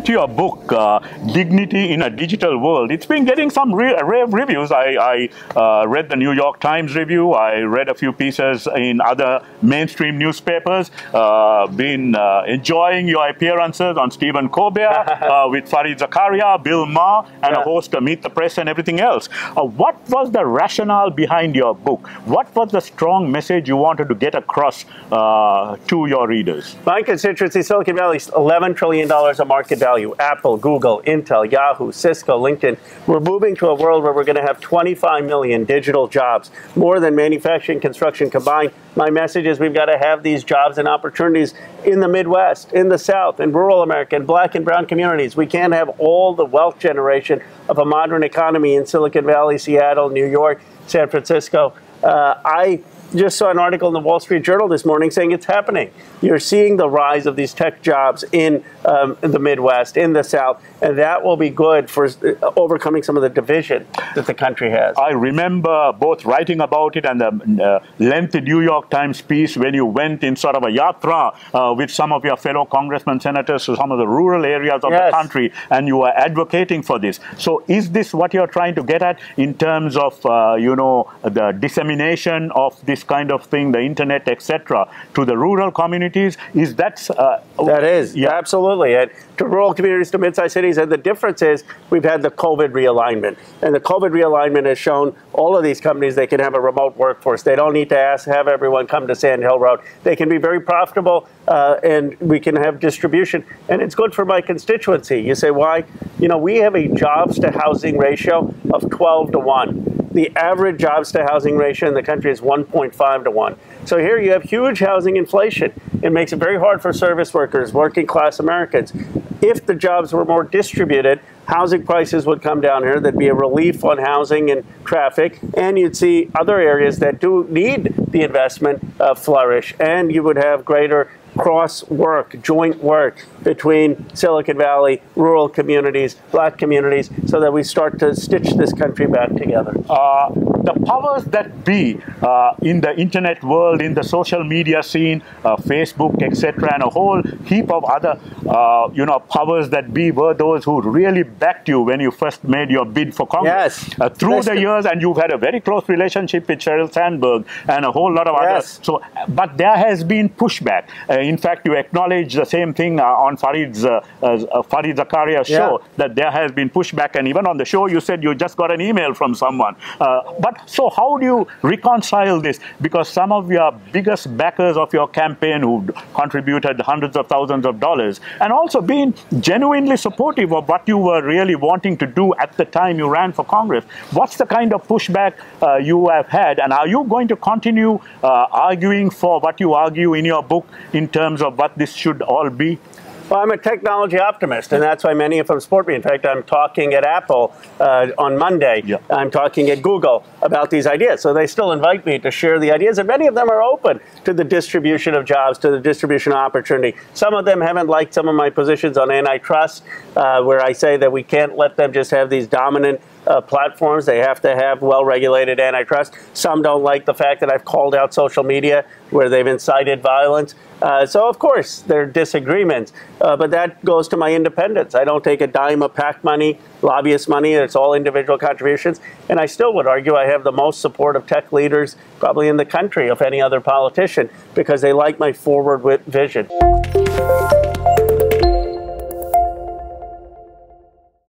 listening to your book, Dignity in a Digital World, it's been getting some rave reviews. I read the New York Times review. I read a few pieces in other mainstream newspapers. Been enjoying your appearances on Stephen Colbert with Fareed Zakaria, Bill Maher, and a host of Meet the Press and everything else. What was the rationale behind your book? What was the strong message you wanted to get across to your readers? My constituency, Silicon Valley, is $11 trillion of market value. Apple, Google, Intel, Yahoo, Cisco, LinkedIn. We're moving to a world where we're going to have 25 million digital jobs, more than manufacturing and construction combined. My message is we've got to have these jobs and opportunities in the Midwest, in the South, in rural America, in black and brown communities. We can't have all the wealth generation of a modern economy in Silicon Valley, Seattle, New York, San Francisco. I just saw an article in the Wall Street Journal this morning saying it's happening. You're seeing the rise of these tech jobs in the Midwest, in the South, and that will be good for overcoming some of the division that the country has. I remember both writing about it and the lengthy New York Times piece when you went in sort of a yatra with some of your fellow congressmen, senators to some of the rural areas of the country, and you were advocating for this. So is this what you're trying to get at in terms of, you know, the dissemination of this kind of thing, the internet, etc., to the rural communities? Is that that is absolutely, and to rural communities, to mid-sized cities. And the difference is we've had the COVID realignment, and the COVID realignment has shown all of these companies they can have a remote workforce. They don't need to have everyone come to Sand Hill Road. They can be very profitable, and we can have distribution, and it's good for my constituency. You say why? You know, we have a jobs to housing ratio of 12 to 1. The average jobs to housing ratio in the country is 1.5 to 1. So here you have huge housing inflation. It makes it very hard for service workers, working class Americans. If the jobs were more distributed, housing prices would come down here. There'd be a relief on housing and traffic, and you'd see other areas that do need the investment flourish, and you would have greater cross work, joint work between Silicon Valley, rural communities, black communities, so that we start to stitch this country back together. The powers that be in the internet world, in the social media scene, Facebook, etc., and a whole heap of other, you know, powers that be were those who really backed you when you first made your bid for Congress. Through the years, and you've had a very close relationship with Sheryl Sandberg and a whole lot of others. So, but there has been pushback. In fact, you acknowledge the same thing on Fareed Zakaria's show, that there has been pushback, and even on the show you said you just got an email from someone. But so how do you reconcile this? Because some of your biggest backers of your campaign who contributed hundreds of thousands of dollars and also been genuinely supportive of what you were really wanting to do at the time you ran for Congress, what's the kind of pushback you have had, and are you going to continue arguing for what you argue in your book in terms of what this should all be? Well, I'm a technology optimist, and that's why many of them support me. In fact, I'm talking at Apple on Monday. I'm talking at Google about these ideas. So they still invite me to share the ideas, and many of them are open to the distribution of jobs, to the distribution of opportunity. Some of them haven't liked some of my positions on antitrust, where I say that we can't let them just have these dominant platforms. They have to have well-regulated antitrust. Some don't like the fact that I've called out social media where they've incited violence. So, of course, there are disagreements, but that goes to my independence. I don't take a dime of PAC money, lobbyist money. It's all individual contributions. And I still would argue I have the most support of tech leaders probably in the country of any other politician because they like my forward vision.